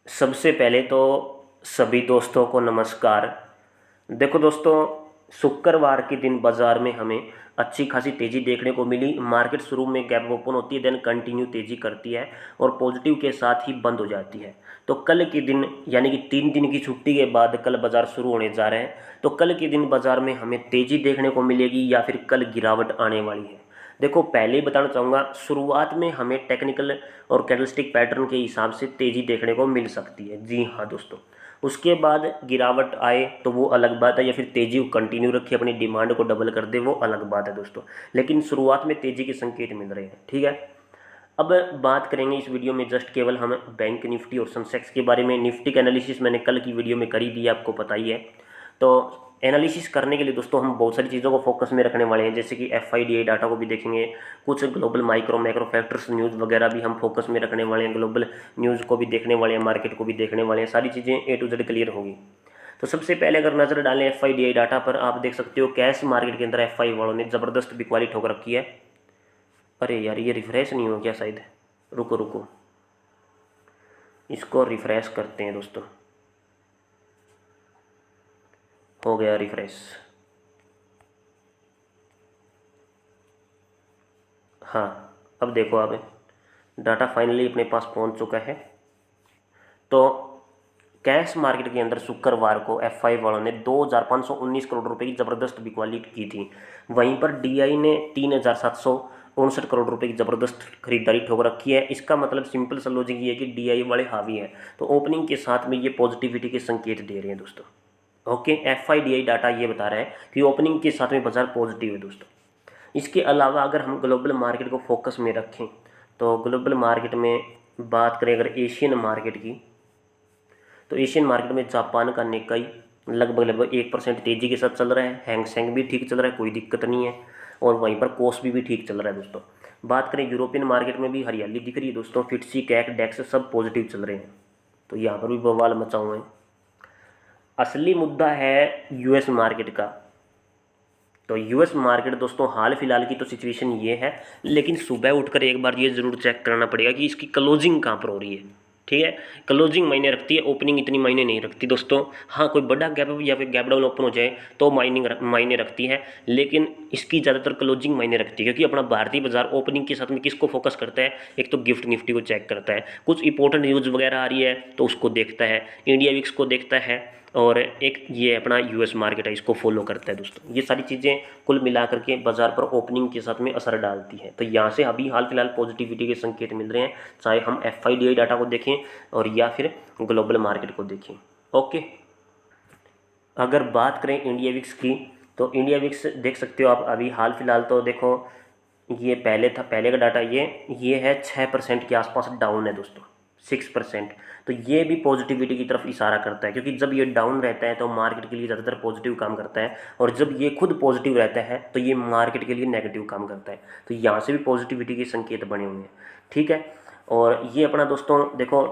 सबसे पहले तो सभी दोस्तों को नमस्कार। देखो दोस्तों, शुक्रवार के दिन बाजार में हमें अच्छी खासी तेज़ी देखने को मिली। मार्केट शुरू में गैप ओपन होती है, देन कंटिन्यू तेज़ी करती है और पॉजिटिव के साथ ही बंद हो जाती है। तो कल के दिन यानी कि 3 दिन की छुट्टी के बाद कल बाज़ार शुरू होने जा रहे हैं। तो कल के दिन बाज़ार में हमें तेज़ी देखने को मिलेगी या फिर कल गिरावट आने वाली है। देखो, पहले ही बताना चाहूँगा, शुरुआत में हमें टेक्निकल और कैंडलस्टिक पैटर्न के हिसाब से तेज़ी देखने को मिल सकती है। जी हाँ दोस्तों, उसके बाद गिरावट आए तो वो अलग बात है, या फिर तेज़ी कंटिन्यू रखे अपनी डिमांड को डबल कर दे, वो अलग बात है दोस्तों। लेकिन शुरुआत में तेज़ी के संकेत मिल रहे हैं। ठीक है, अब बात करेंगे इस वीडियो में जस्ट केवल हम बैंक निफ्टी और सेंसेक्स के बारे में। निफ्टी का एनालिसिस मैंने कल की वीडियो में करी दी, आपको पता ही है। तो एनालिसिस करने के लिए दोस्तों हम बहुत सारी चीज़ों को फोकस में रखने वाले हैं, जैसे कि FIDI डाटा को भी देखेंगे, कुछ global micro macro factors news वगैरह भी हम फोकस में रखने वाले हैं, ग्लोबल न्यूज़ को भी देखने वाले हैं, मार्केट को भी देखने वाले हैं। सारी चीज़ें A to Z क्लियर होगी। तो सबसे पहले अगर नज़र डालें FIDI डाटा पर, आप देख सकते हो कैश मार्केट के अंदर FI वालों ने ज़बरदस्त बिकवाली ठोक रखी है। अरे यार, ये रिफ्रेश नहीं हो गया शायद, रुको रुको, इसको रिफ्रेश करते हैं दोस्तों। हो गया रिफ्रेश। हाँ, अब देखो, आप डाटा फाइनली अपने पास पहुंच चुका है। तो कैश मार्केट के अंदर शुक्रवार को FI वालों ने 2,519 करोड़ रुपए की ज़बरदस्त बिकवाली की थी। वहीं पर DI ने 3,759 करोड़ रुपए की ज़बरदस्त खरीदारी ठोक रखी है। इसका मतलब सिंपल सा लॉजिक ये है कि DI वाले हावी हैं, तो ओपनिंग के साथ में ये पॉजिटिविटी के संकेत दे रहे हैं दोस्तों। ओके, FIDI डाटा ये बता रहा है कि ओपनिंग के साथ में बाजार पॉजिटिव है दोस्तों। इसके अलावा अगर हम ग्लोबल मार्केट को फोकस में रखें, तो ग्लोबल मार्केट में बात करें अगर एशियन मार्केट की, तो एशियन मार्केट में जापान का निकाई लगभग लगभग 1% तेज़ी के साथ चल रहा है। हैंग सेंग भी ठीक चल रहा है, कोई दिक्कत नहीं है। और वहीं पर कोस्पी भी ठीक चल रहा है दोस्तों। बात करें यूरोपियन मार्केट में भी हरियाली दिख रही है दोस्तों, फिटसी कैक डेक्स सब पॉजिटिव चल रहे हैं। तो यहाँ पर भी बवाल मचा हुआ है। असली मुद्दा है US मार्केट का। तो US मार्केट दोस्तों, हाल फिलहाल की तो सिचुएशन ये है, लेकिन सुबह उठकर एक बार ये ज़रूर चेक करना पड़ेगा कि इसकी क्लोजिंग कहाँ पर हो रही है। ठीक है, क्लोजिंग मायने रखती है, ओपनिंग इतनी मायने नहीं रखती दोस्तों। हाँ, कोई बड़ा गैप अप या फिर गैप डाउन ओपन हो जाए तो मायने रखती है, लेकिन इसकी ज़्यादातर क्लोजिंग मायने रखती है। क्योंकि अपना भारतीय बाजार ओपनिंग के साथ में किसको फोकस करता है, एक तो गिफ्ट निफ्टी को चेक करता है, कुछ इंपॉर्टेंट न्यूज़ वगैरह आ रही है तो उसको देखता है, इंडिया विक्स को देखता है, और एक ये अपना US मार्केट है, इसको फॉलो करता है दोस्तों। ये सारी चीज़ें कुल मिलाकर के बाजार पर ओपनिंग के साथ में असर डालती हैं। तो यहाँ से अभी हाल फिलहाल पॉजिटिविटी के संकेत मिल रहे हैं, चाहे हम FIDI डाटा को देखें और या फिर ग्लोबल मार्केट को देखें। ओके, अगर बात करें इंडिया विक्स की, तो इंडिया विक्स देख सकते हो आप अभी हाल फिलहाल। तो देखो, ये पहले था, पहले का डाटा ये है 6% के आसपास डाउन है दोस्तों, 6%। तो ये भी पॉजिटिविटी की तरफ इशारा करता है, क्योंकि जब ये डाउन रहता है तो मार्केट के लिए ज़्यादातर पॉजिटिव काम करता है, और जब ये खुद पॉजिटिव रहता है तो ये मार्केट के लिए नेगेटिव काम करता है। तो यहाँ से भी पॉजिटिविटी के संकेत बने हुए हैं। ठीक है, और ये अपना दोस्तों देखो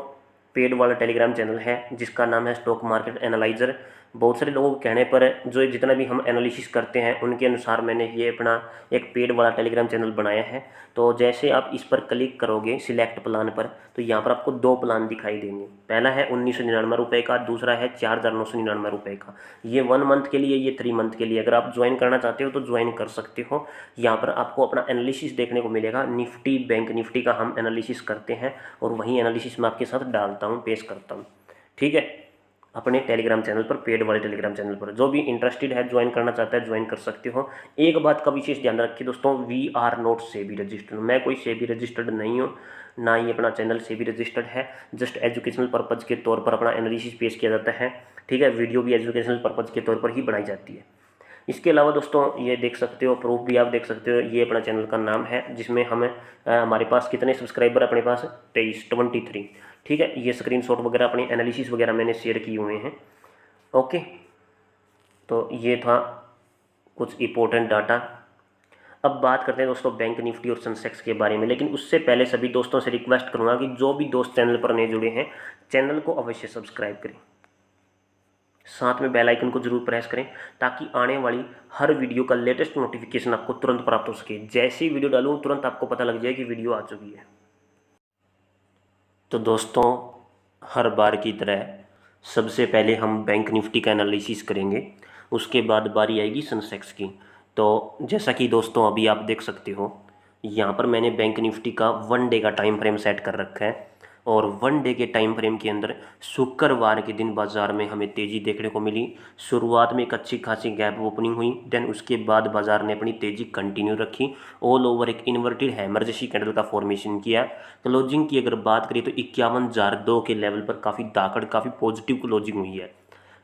पेड वाला टेलीग्राम चैनल है जिसका नाम है स्टॉक मार्केट एनालाइजर। बहुत सारे लोगों के कहने पर जो जितना भी हम एनालिसिस करते हैं उनके अनुसार मैंने ये अपना एक पेड वाला टेलीग्राम चैनल बनाया है। तो जैसे आप इस पर क्लिक करोगे सिलेक्ट प्लान पर, तो यहाँ पर आपको 2 प्लान दिखाई देंगे। पहला है 1999 रुपये का, दूसरा है 4,999 रुपये का। ये 1 मंथ के लिए, ये 3 मंथ के लिए। अगर आप ज्वाइन करना चाहते हो तो ज्वाइन कर सकते हो। यहाँ पर आपको अपना एनालिसिस देखने को मिलेगा। निफ्टी, बैंक निफ्टी का हम एनालिसिस करते हैं और वही एनालिसिस मैं आपके साथ डालता हूँ, पेश करता हूँ। ठीक है, अपने टेलीग्राम चैनल पर, पेड वाले टेलीग्राम चैनल पर। जो भी इंटरेस्टेड है, ज्वाइन करना चाहता है, ज्वाइन कर सकते हो। एक बात का विशेष ध्यान रखिए दोस्तों, we are not SEBI registered. मैं कोई सेबी रजिस्टर्ड नहीं हूँ, ना ही अपना चैनल सेबी रजिस्टर्ड है। जस्ट एजुकेशनल पर्पज़ के तौर पर अपना एनालिसिस पेश किया जाता है। ठीक है, वीडियो भी एजुकेशनल पर्पज़ के तौर पर ही बनाई जाती है। इसके अलावा दोस्तों ये देख सकते हो, प्रूफ भी आप देख सकते हो, ये अपना चैनल का नाम है जिसमें हमें हमारे पास कितने सब्सक्राइबर अपने पास 23 ठीक है, ये स्क्रीनशॉट वगैरह अपनी एनालिसिस वगैरह मैंने शेयर किए हुए हैं। ओके, तो ये था कुछ इंपॉर्टेंट डाटा। अब बात करते हैं दोस्तों बैंक निफ्टी और सेंसेक्स के बारे में, लेकिन उससे पहले सभी दोस्तों से रिक्वेस्ट करूंगा कि जो भी दोस्त चैनल पर नए जुड़े हैं, चैनल को अवश्य सब्सक्राइब करें, साथ में बेल आइकन को जरूर प्रेस करें, ताकि आने वाली हर वीडियो का लेटेस्ट नोटिफिकेशन आपको तुरंत प्राप्त हो सके। जैसे ही वीडियो डालूँ तुरंत आपको पता लग जाए कि वीडियो आ चुकी है। तो दोस्तों हर बार की तरह सबसे पहले हम बैंक निफ्टी का एनालिसिस करेंगे, उसके बाद बारी आएगी सेंसेक्स की। तो जैसा कि दोस्तों अभी आप देख सकते हो, यहाँ पर मैंने बैंक निफ्टी का 1 डे का टाइम फ्रेम सेट कर रखा है, और 1 डे के टाइम फ्रेम के अंदर शुक्रवार के दिन बाजार में हमें तेज़ी देखने को मिली। शुरुआत में एक अच्छी खासी गैप ओपनिंग हुई, देन उसके बाद बाजार ने अपनी तेज़ी कंटिन्यू रखी, ऑल ओवर एक इन्वर्टेड हैमर जैसी कैंडल का फॉर्मेशन किया। क्लोजिंग की अगर बात करें तो 51,002 के लेवल पर काफ़ी दाकड़, काफ़ी पॉजिटिव क्लोजिंग हुई है।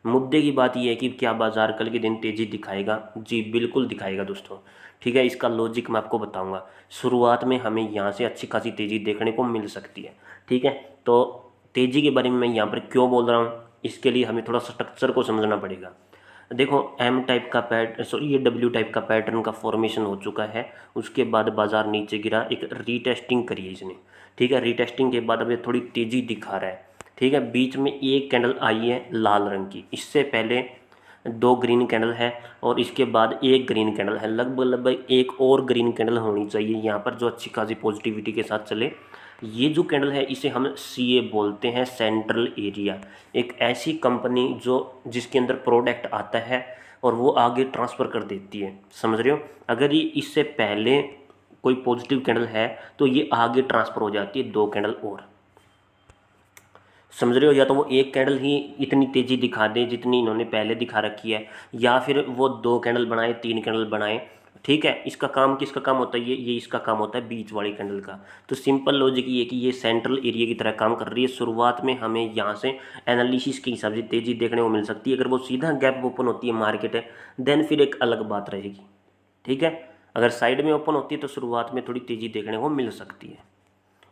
मुद्दे की बात यह है कि क्या बाजार कल के दिन तेज़ी दिखाएगा? जी बिल्कुल दिखाएगा दोस्तों। ठीक है, इसका लॉजिक मैं आपको बताऊंगा। शुरुआत में हमें यहाँ से अच्छी खासी तेज़ी देखने को मिल सकती है। ठीक है, तो तेज़ी के बारे में मैं यहाँ पर क्यों बोल रहा हूँ, इसके लिए हमें थोड़ा स्ट्रक्चर को समझना पड़ेगा। देखो, एम टाइप का पैटर्न, सॉरी ये डब्ल्यू टाइप का पैटर्न का फॉर्मेशन हो चुका है। उसके बाद बाजार नीचे गिरा, एक रीटेस्टिंग करी है इसने। ठीक है, रीटेस्टिंग के बाद अब ये थोड़ी तेज़ी दिखा रहा है। ठीक है, बीच में एक कैंडल आई है लाल रंग की, इससे पहले 2 ग्रीन कैंडल है, और इसके बाद एक ग्रीन कैंडल है। लगभग लगभग एक और ग्रीन कैंडल होनी चाहिए यहाँ पर जो अच्छी खासी पॉजिटिविटी के साथ चले। ये जो कैंडल है इसे हम सीए बोलते हैं, सेंट्रल एरिया। एक ऐसी कंपनी जो जिसके अंदर प्रोडक्ट आता है और वो आगे ट्रांसफ़र कर देती है, समझ रहे हो। अगर ये इससे पहले कोई पॉजिटिव कैंडल है तो ये आगे ट्रांसफ़र हो जाती है 2 कैंडल और, समझ रहे हो। या तो वो एक कैंडल ही इतनी तेज़ी दिखा दे जितनी इन्होंने पहले दिखा रखी है, या फिर वो 2 कैंडल बनाए, 3 कैंडल बनाए। ठीक है, इसका काम किसका काम होता है? ये इसका काम होता है बीच वाली कैंडल का। तो सिंपल लॉजिक ये है कि ये सेंट्रल एरिया की तरह काम कर रही है। शुरुआत में हमें यहाँ से एनालिसिस के हिसाब से तेज़ी देखने को मिल सकती है। अगर वो सीधा गैप ओपन होती है मार्केट है, देन फिर एक अलग बात रहेगी। ठीक है, अगर साइड में ओपन होती है तो शुरुआत में थोड़ी तेज़ी देखने को मिल सकती है।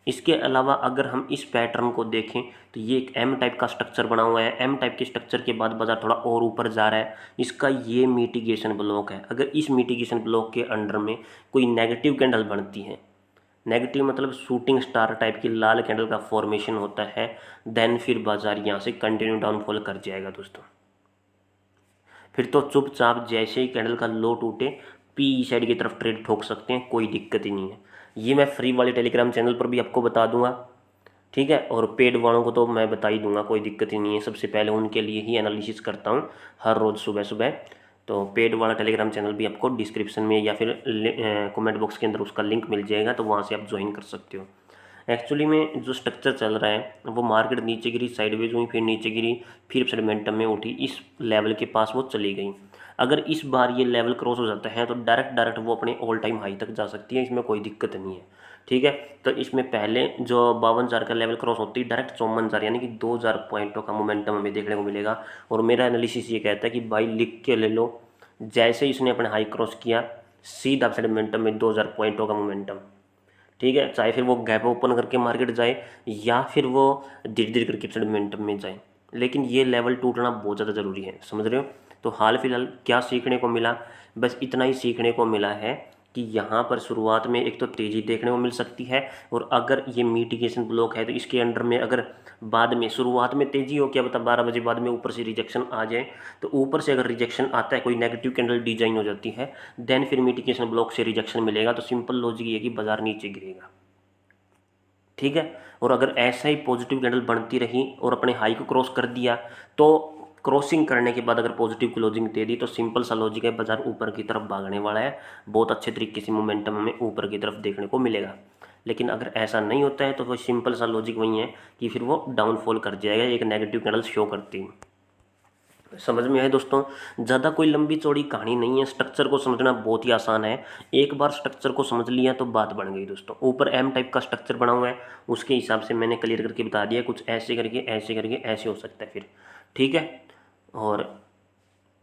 इसके अलावा अगर हम इस पैटर्न को देखें तो ये एक एम टाइप का स्ट्रक्चर बना हुआ है। एम टाइप के स्ट्रक्चर के बाद बाजार थोड़ा और ऊपर जा रहा है। इसका ये मिटिगेशन ब्लॉक है। अगर इस मिटिगेशन ब्लॉक के अंडर में कोई नेगेटिव कैंडल बनती है, नेगेटिव मतलब शूटिंग स्टार टाइप की लाल कैंडल का फॉर्मेशन होता है, देन फिर बाजार यहाँ से कंटिन्यू डाउनफॉल कर जाएगा दोस्तों। फिर तो चुपचाप जैसे ही कैंडल का लो टूटे पी साइड की तरफ ट्रेड ठोक सकते हैं, कोई दिक्कत ही नहीं है। ये मैं फ्री वाले टेलीग्राम चैनल पर भी आपको बता दूंगा। ठीक है, और पेड वालों को तो मैं बता ही दूंगा, कोई दिक्कत ही नहीं है। सबसे पहले उनके लिए ही एनालिसिस करता हूँ हर रोज़ सुबह सुबह। तो पेड वाला टेलीग्राम चैनल भी आपको डिस्क्रिप्शन में या फिर कमेंट बॉक्स के अंदर उसका लिंक मिल जाएगा, तो वहाँ से आप ज्वाइन कर सकते हो। एक्चुअली में जो स्ट्रक्चर चल रहा है वो मार्केट नीचे गिरी, साइडवेज हुई, फिर नीचे गिरी, फिर सेगमेंटम में उठी, इस लेवल के पास वो चली गई। अगर इस बार ये लेवल क्रॉस हो जाता है तो डायरेक्ट वो अपने ऑल टाइम हाई तक जा सकती है, इसमें कोई दिक्कत नहीं है। ठीक है, तो इसमें पहले जो 52,000 का लेवल क्रॉस होती है डायरेक्ट 54,000 यानी कि 2,000 पॉइंटों का मोमेंटम हमें देखने को मिलेगा। और मेरा एनालिसिस ये कहता है कि भाई लिख के ले लो, जैसे ही इसने अपने हाई क्रॉस किया सीधा सेगमेंटम में 2,000 पॉइंटों का मोमेंटम। ठीक है, चाहे फिर वो गैप ओपन करके मार्केट जाए या फिर वो धीरे धीरे करके सेगमेंटम में जाए, लेकिन ये लेवल टूटना बहुत ज़्यादा ज़रूरी है, समझ रहे हो। तो हाल फिलहाल क्या सीखने को मिला? बस इतना ही सीखने को मिला है कि यहाँ पर शुरुआत में एक तो तेज़ी देखने को मिल सकती है, और अगर ये मिटिगेशन ब्लॉक है तो इसके अंडर में अगर बाद में शुरुआत में तेज़ी हो, क्या बता 12 बजे बाद में ऊपर से रिजेक्शन आ जाए, तो ऊपर से अगर रिजेक्शन आता है, कोई नेगेटिव कैंडल डिजाइन हो जाती है, देन फिर मिटिगेशन ब्लॉक से रिजेक्शन मिलेगा, तो सिंपल लॉजिक ये है कि बाजार नीचे गिरेगा। ठीक है, और अगर ऐसा ही पॉजिटिव कैंडल बनती रही और अपने हाई को क्रॉस कर दिया, तो क्रॉसिंग करने के बाद अगर पॉजिटिव क्लोजिंग दे दी तो सिंपल सा लॉजिक है, बाजार ऊपर की तरफ भागने वाला है। बहुत अच्छे तरीके से मोमेंटम हमें ऊपर की तरफ देखने को मिलेगा। लेकिन अगर ऐसा नहीं होता है तो वो सिंपल सा लॉजिक वही है कि फिर वो डाउनफॉल कर जाएगा, एक नेगेटिव कैंडल शो करती है। समझ में आए दोस्तों? ज़्यादा कोई लंबी चौड़ी कहानी नहीं है, स्ट्रक्चर को समझना बहुत ही आसान है। एक बार स्ट्रक्चर को समझ लिया तो बात बन गई दोस्तों। ऊपर एम टाइप का स्ट्रक्चर बना हुआ है, उसके हिसाब से मैंने क्लियर करके बता दिया, कुछ ऐसे करके ऐसे करके ऐसे हो सकता है फिर। ठीक है, और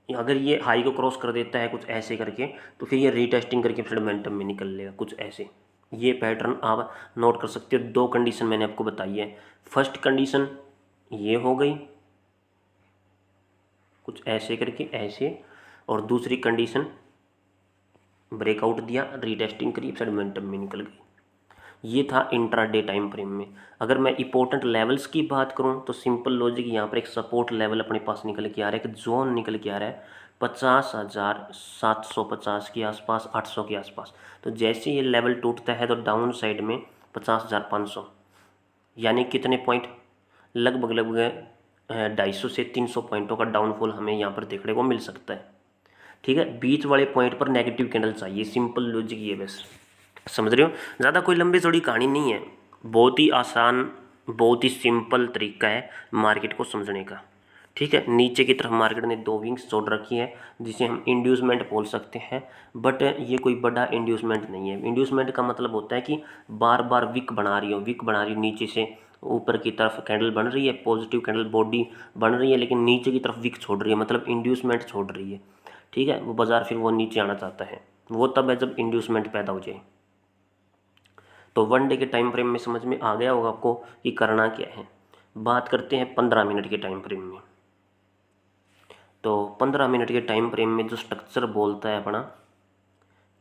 अगर ये हाई को क्रॉस कर देता है कुछ ऐसे करके, तो फिर ये रीटेस्टिंग करके फिर मोमेंटम में निकल लेगा कुछ ऐसे। ये पैटर्न आप नोट कर सकते हो। 2 कंडीशन मैंने आपको बताई है। फर्स्ट कंडीशन ये हो गई कुछ ऐसे करके ऐसे, और दूसरी कंडीशन ब्रेकआउट दिया, रीटेस्टिंग करी, सेगमेंटम में निकल गई। ये था इंट्राडे टाइम फ्रेम में। अगर मैं इंपॉर्टेंट लेवल्स की बात करूं तो सिंपल लॉजिक यहाँ पर एक सपोर्ट लेवल अपने पास निकल के आ रहा है, एक जोन निकल के आ रहा है 50,750 के आसपास, 800 के आसपास। तो जैसे ये लेवल टूटता है तो डाउन साइड में 50,500 यानी कितने पॉइंट, लगभग लगभग 250 से 300 पॉइंटों का डाउनफॉल हमें यहाँ पर देखने को मिल सकता है। ठीक है, बीच वाले पॉइंट पर नेगेटिव कैंडल चाहिए, सिंपल लॉजिक ये बस, समझ रहे हो। ज़्यादा कोई लंबी चौड़ी कहानी नहीं है, बहुत ही आसान, बहुत ही सिंपल तरीका है मार्केट को समझने का। ठीक है, नीचे की तरफ मार्केट ने 2 विंग्स छोड़ रखी है जिसे हम इंड्यूसमेंट बोल सकते हैं, बट ये कोई बड़ा इंड्यूसमेंट नहीं है। इंड्यूसमेंट का मतलब होता है कि बार बार विक बना रही हो, विक बना रही हो, नीचे से ऊपर की तरफ कैंडल बन रही है, पॉजिटिव कैंडल बॉडी बन रही है, लेकिन नीचे की तरफ विक छोड़ रही है, मतलब इंड्यूसमेंट छोड़ रही है। ठीक है, वो बाजार फिर वो नीचे आना चाहता है, वो तब है जब इंड्यूसमेंट पैदा हो जाए। तो 1 डे के टाइम फ्रेम में समझ में आ गया होगा आपको कि करना क्या है। बात करते हैं 15 मिनट के टाइम फ्रेम में। तो 15 मिनट के टाइम फ्रेम में जो स्ट्रक्चर बोलता है अपना,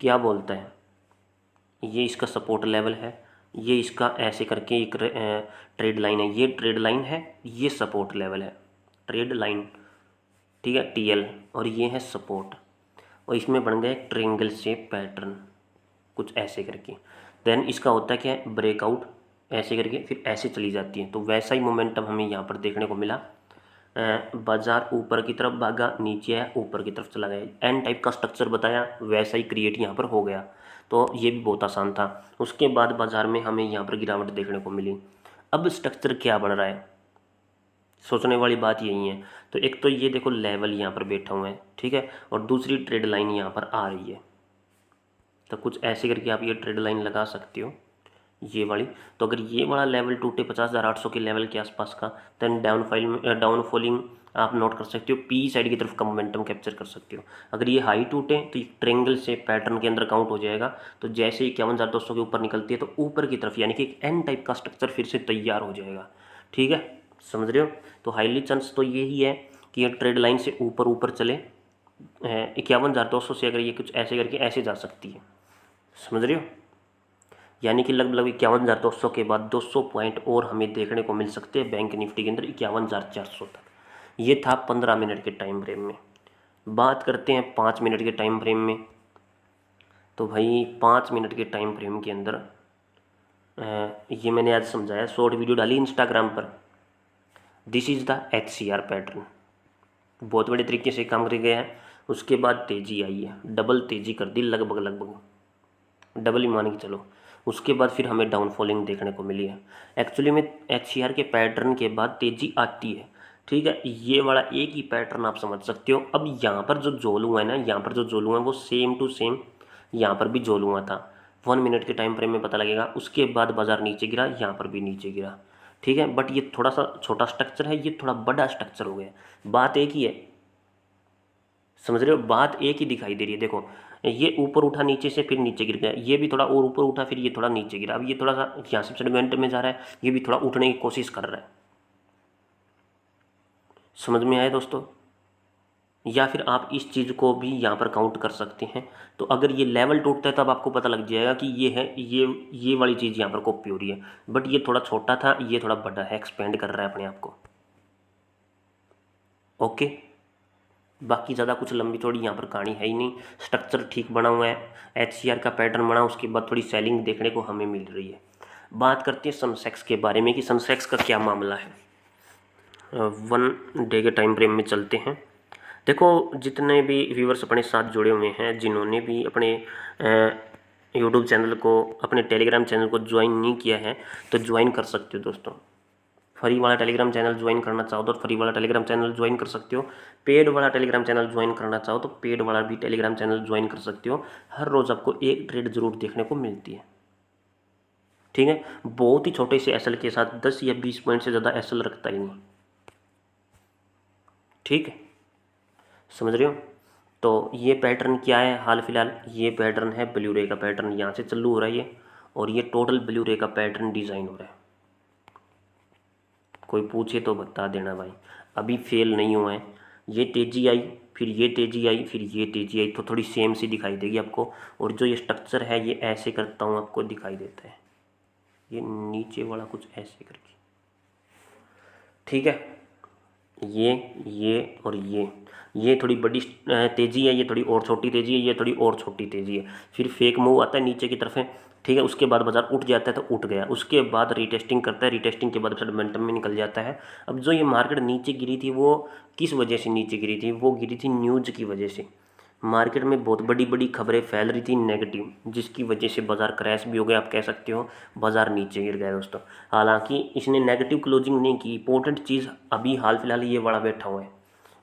क्या बोलता है, ये इसका सपोर्ट लेवल है, ये इसका ऐसे करके एक ट्रेड लाइन है, ये ट्रेड लाइन है, ये सपोर्ट लेवल है, ट्रेड लाइन, ठीक है, टीएल, और ये है सपोर्ट, और इसमें बन गया एक ट्रायंगल शेप पैटर्न कुछ ऐसे करके। देन इसका होता है क्या है, ब्रेकआउट ऐसे करके फिर ऐसे चली जाती है। तो वैसा ही मोमेंटम हमें यहाँ पर देखने को मिला, बाजार ऊपर की तरफ भागा, नीचे है, ऊपर की तरफ चला गया, एन टाइप का स्ट्रक्चर बताया वैसा ही क्रिएट यहाँ पर हो गया। तो ये भी बहुत आसान था। उसके बाद बाजार में हमें यहाँ पर गिरावट देखने को मिली। अब स्ट्रक्चर क्या बन रहा है, सोचने वाली बात यही है। तो एक तो ये देखो लेवल यहाँ पर बैठा हुआ है, ठीक है, और दूसरी ट्रेड लाइन यहाँ पर आ रही है। तो कुछ ऐसे करके आप ये ट्रेड लाइन लगा सकते हो, ये वाली। तो अगर ये वाला लेवल टूटे 50,800 के लेवल के आसपास का, देन डाउनफॉलिंग आप नोट कर सकते हो, पी साइड की तरफ का मोमेंटम कैप्चर कर सकते हो। अगर ये हाई टूटे तो ये ट्रेंगल से पैटर्न के अंदर काउंट हो जाएगा। तो जैसे ही 51,200 के ऊपर निकलती है तो ऊपर की तरफ यानी कि एक एन टाइप का स्ट्रक्चर फिर से तैयार हो जाएगा। ठीक है, समझ रहे हो। तो हाईली चांस तो यही है कि ये ट्रेड लाइन से ऊपर ऊपर चले, 51,200 से अगर ये कुछ ऐसे करके ऐसे जा सकती है, समझ रहे हो। यानी कि लगभग 51,200 के बाद 200 पॉइंट और हमें देखने को मिल सकते हैं बैंक निफ्टी के अंदर 51,400 तक। ये था 15 मिनट के टाइम फ्रेम में। बात करते हैं 5 मिनट के टाइम फ्रेम में। तो भाई 5 मिनट के टाइम फ्रेम के अंदर ये मैंने आज समझाया, शॉर्ट वीडियो डाली इंस्टाग्राम पर। This is the HCR pattern, बहुत बड़े तरीके से काम कर गया है। उसके बाद तेज़ी आई है, डबल तेज़ी कर दी, लगभग डबल ही मान के चलो। उसके बाद फिर हमें डाउनफॉलिंग देखने को मिली है। एक्चुअली में HCR के पैटर्न के बाद तेज़ी आती है, ठीक है। ये वाला एक ही पैटर्न आप समझ सकते हो। अब यहाँ पर जो जोल हुआ है ना, यहाँ पर जो जोल हुआ है वो सेम टू सेम यहाँ पर भी जोल हुआ था। 1 मिनट के टाइम फ्रेम में पता लगेगा। उसके बाद बाजार नीचे गिरा, यहाँ पर भी नीचे गिरा, ठीक है। बट ये थोड़ा सा छोटा स्ट्रक्चर है, ये थोड़ा बड़ा स्ट्रक्चर हो गया। बात एक ही है, समझ रहे हो, बात एक ही दिखाई दे रही है। देखो ये ऊपर उठा नीचे से, फिर नीचे गिर गया, ये भी थोड़ा और ऊपर उठा, फिर ये थोड़ा नीचे गिरा। अब ये थोड़ा सा यहाँ से सेगमेंट में जा रहा है, ये भी थोड़ा उठने की कोशिश कर रहा है। समझ में आया दोस्तों। या फिर आप इस चीज़ को भी यहाँ पर काउंट कर सकते हैं। तो अगर ये लेवल टूटता है तब आपको पता लग जाएगा कि ये है, ये वाली चीज़ यहाँ पर कॉपी हो रही है। बट ये थोड़ा छोटा था, ये थोड़ा बड़ा है, एक्सपेंड कर रहा है अपने आप को। ओके, बाकी ज़्यादा कुछ लंबी चौड़ी यहाँ पर कहानी है ही नहीं। स्ट्रक्चर ठीक बना हुआ है, HCR का पैटर्न बना, उसके बाद थोड़ी सेलिंग देखने को हमें मिल रही है। बात करते हैं सनसेक्स के बारे में कि सनसेक्स का क्या मामला है। 1 डे के टाइम फ्रेम में चलते हैं। देखो जितने भी व्यूवर्स अपने साथ जुड़े हुए हैं, जिन्होंने भी अपने यूट्यूब चैनल को, अपने टेलीग्राम चैनल को ज्वाइन नहीं किया है तो ज्वाइन कर सकते हो दोस्तों। फ्री वाला टेलीग्राम चैनल ज्वाइन करना चाहो तो फ्री वाला टेलीग्राम चैनल ज्वाइन कर सकते हो। पेड वाला टेलीग्राम चैनल ज्वाइन करना चाहो तो पेड वाला भी टेलीग्राम चैनल ज्वाइन कर सकते हो। हर रोज़ आपको एक ट्रेड जरूर देखने को मिलती है, ठीक है। बहुत ही छोटे से एसएल के साथ 10 या 20 पॉइंट से ज़्यादा एसएल रखता ही नहीं, ठीक है, समझ रहे हो। तो ये पैटर्न क्या है हाल फिलहाल, ये पैटर्न है ब्लू रे का पैटर्न, यहाँ से चालू हो रहा है ये, और ये टोटल ब्लू रे का पैटर्न डिज़ाइन हो रहा है। कोई पूछे तो बता देना भाई, अभी फेल नहीं हुआ है। ये तेज़ी आई, फिर ये तेज़ी आई, फिर ये तेज़ी आई, तो थोड़ी सेम सी दिखाई देगी आपको। और जो ये स्ट्रक्चर है ये ऐसे करता हूँ आपको दिखाई देता है, ये नीचे वाला कुछ ऐसे करके, ठीक है। ये और ये थोड़ी बड़ी तेज़ी है, ये थोड़ी और छोटी तेज़ी है, ये थोड़ी और छोटी तेज़ी है। फिर फेक मूव आता है नीचे की तरफ है, ठीक है। उसके बाद बाजार उठ जाता है तो उठ गया, उसके बाद रीटेस्टिंग करता है, रीटेस्टिंग के बाद फिर मोमेंटम में निकल जाता है। अब जो ये मार्केट नीचे गिरी थी वो किस वजह से नीचे गिरी थी? वो गिरी थी न्यूज़ की वजह से। मार्केट में बहुत बड़ी बड़ी खबरें फैल रही थी नेगेटिव, जिसकी वजह से बाजार क्रैश भी हो गया, आप कह सकते हो बाजार नीचे गिर गया दोस्तों। हालांकि इसने नेगेटिव क्लोजिंग नहीं की। इंपॉर्टेंट चीज़ अभी हाल फिलहाल ये वाला बैठा हुआ है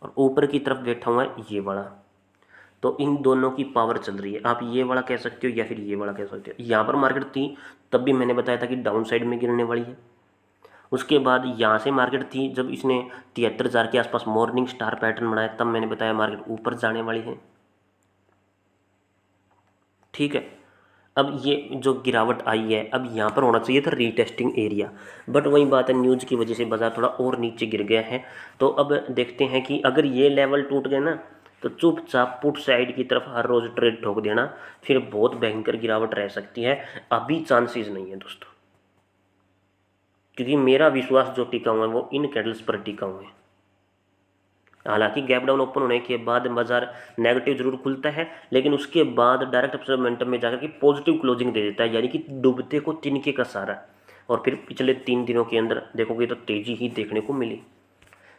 और ऊपर की तरफ बैठा हुआ है ये वाला, तो इन दोनों की पावर चल रही है। आप ये वाला कह सकते हो या फिर ये वाला कह सकते हो। यहाँ पर मार्केट थी तब भी मैंने बताया था कि डाउन साइड में गिरने वाली है। उसके बाद यहाँ से मार्केट थी जब इसने 73,000 के आसपास मॉर्निंग स्टार पैटर्न बनाया, तब मैंने बताया मार्केट ऊपर जाने वाली है, ठीक है। अब ये जो गिरावट आई है, अब यहाँ पर होना चाहिए था रीटेस्टिंग एरिया, बट वही बात है न्यूज़ की वजह से बाजार थोड़ा और नीचे गिर गया है। तो अब देखते हैं कि अगर ये लेवल टूट गए ना तो चुपचाप पुट साइड की तरफ हर रोज़ ट्रेड ठोक देना, फिर बहुत भयंकर गिरावट रह सकती है। अभी चांसेस नहीं है दोस्तों, क्योंकि मेरा विश्वास जो टिका हुआ है वो इन कैंडल्स पर टिका हुआ है। हालांकि गैप डाउन ओपन होने के बाद बाजार नेगेटिव जरूर खुलता है, लेकिन उसके बाद डायरेक्ट अपसाइड मोमेंटम में जाकर के पॉजिटिव क्लोजिंग दे देता है, यानी कि डूबते को तिनके का सहारा। और फिर पिछले 3 दिनों के अंदर देखोगे तो तेजी ही देखने को मिली,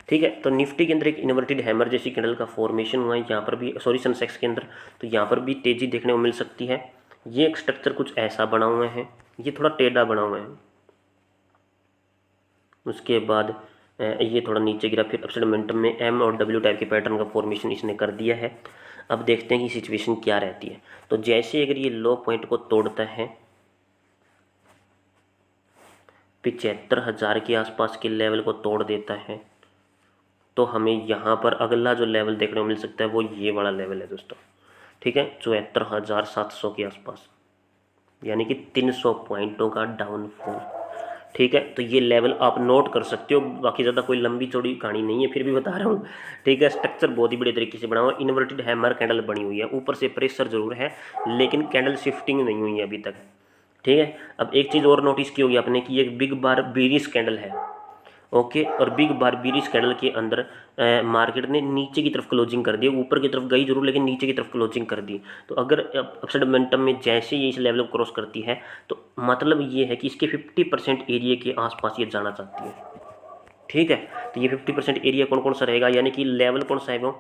ठीक है। तो निफ्टी के अंदर एक इन्वर्टेड हैमर जैसी कैंडल का फॉर्मेशन हुआ है, यहाँ पर भी सॉरी सेंसेक्स के अंदर, तो यहाँ पर भी तेजी देखने को मिल सकती है। ये एक स्ट्रक्चर कुछ ऐसा बना हुआ है, ये थोड़ा टेढ़ा बना हुआ है। उसके बाद ये थोड़ा नीचे गिरा, फिर अपसाइड मोमेंटम में एम और डब्ल्यू टाइप के पैटर्न का फॉर्मेशन इसने कर दिया है। अब देखते हैं कि सिचुएशन क्या रहती है। तो जैसे अगर ये लो पॉइंट को तोड़ता है 75,000 के आसपास के लेवल को तोड़ देता है, तो हमें यहाँ पर अगला जो लेवल देखने को मिल सकता है वो ये वाला लेवल है दोस्तों, ठीक है, 74,700 के आसपास, यानी कि 300 पॉइंटों का डाउनफॉल, ठीक है। तो ये लेवल आप नोट कर सकते हो। बाकी ज़्यादा कोई लंबी चौड़ी कहानी नहीं है, फिर भी बता रहा हूँ, ठीक है। स्ट्रक्चर बहुत ही बड़े तरीके से बना हुआ है, इन्वर्टेड हैमर कैंडल बनी हुई है, ऊपर से प्रेशर जरूर है लेकिन कैंडल शिफ्टिंग नहीं हुई है अभी तक, ठीक है। अब एक चीज़ और नोटिस की होगी आपने कि एक बिग बार बीरिश कैंडल है, ओके। और बिग बार बीरिश कैंडल के अंदर मार्केट ने नीचे की तरफ क्लोजिंग कर दी, ऊपर की तरफ गई जरूर लेकिन नीचे की तरफ क्लोजिंग कर दी। तो अगर अपसाइड मोमेंटम में जैसे ये इस लेवल को क्रॉस करती है तो मतलब ये है कि इसके 50% एरिया के आसपास ये जाना चाहती है, ठीक है। तो ये 50% एरिया कौन कौन सा रहेगा, यानी कि लेवल कौन सा है वो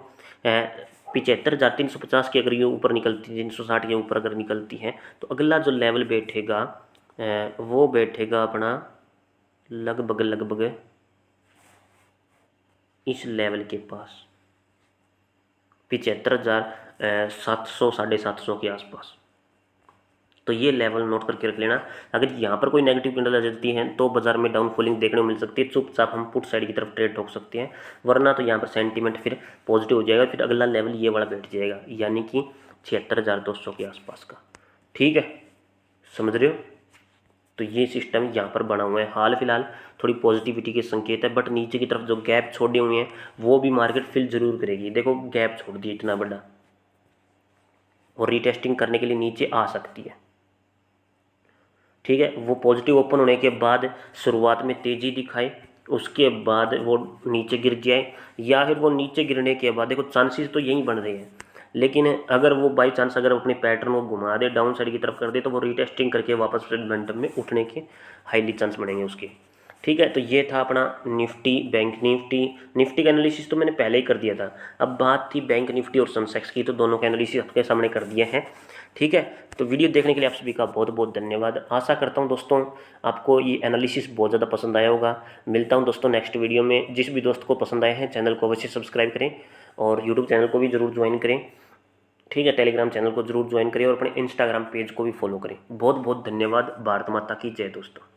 75,350 के अगर ये ऊपर निकलती, 360 के ऊपर अगर निकलती है तो अगला जो लेवल बैठेगा वो बैठेगा अपना लगभग इस लेवल के पास 75,700 750 के आसपास। तो ये लेवल नोट करके रख लेना। अगर यहाँ पर कोई नेगेटिव कैंडल आ जाती है तो बाजार में डाउनफॉलिंग देखने को मिल सकती है, चुपचाप हम पुट साइड की तरफ ट्रेड ठोक सकते हैं, वरना तो यहाँ पर सेंटीमेंट फिर पॉजिटिव हो जाएगा, फिर अगला लेवल ये वाला बैठ जाएगा, यानी कि 76,200 के आसपास का, ठीक है, समझ रहे हो। तो ये सिस्टम यहाँ पर बना हुआ है। हाल फिलहाल थोड़ी पॉजिटिविटी के संकेत है, बट नीचे की तरफ जो गैप छोड़े हुए हैं वो भी मार्केट फिल जरूर करेगी। देखो गैप छोड़ दिया इतना बड़ा, और रीटेस्टिंग करने के लिए नीचे आ सकती है, ठीक है। वो पॉजिटिव ओपन होने के बाद शुरुआत में तेज़ी दिखाए, उसके बाद वो नीचे गिर जाए, या फिर वो नीचे गिरने के बाद देखो चांसेस तो यही बन रहे हैं, लेकिन अगर वो बाई चांस अगर अपने पैटर्न को घुमा दे, डाउन साइड की तरफ कर दे, तो वो रीटेस्टिंग करके वापस मोमेंटम में उठने के हाईली चांस बढ़ेंगे उसके, ठीक है। तो ये था अपना निफ्टी बैंक निफ्टी का एनालिसिस तो मैंने पहले ही कर दिया था। अब बात थी बैंक निफ्टी और सेंसेक्स की, तो दोनों का एनालिसिस आपके सामने कर दिए हैं, ठीक है। तो वीडियो देखने के लिए आप सभी का बहुत बहुत धन्यवाद। आशा करता हूँ दोस्तों आपको ये एनालिसिस बहुत ज़्यादा पसंद आया होगा। मिलता हूँ दोस्तों नेक्स्ट वीडियो में। जिस भी दोस्त को पसंद आए हैं चैनल को अवश्य सब्सक्राइब करें और यूट्यूब चैनल को भी ज़रूर ज्वाइन करें, ठीक है। टेलीग्राम चैनल को जरूर ज्वाइन करें और अपने इंस्टाग्राम पेज को भी फॉलो करें। बहुत बहुत धन्यवाद। भारत माता की जय दोस्तों।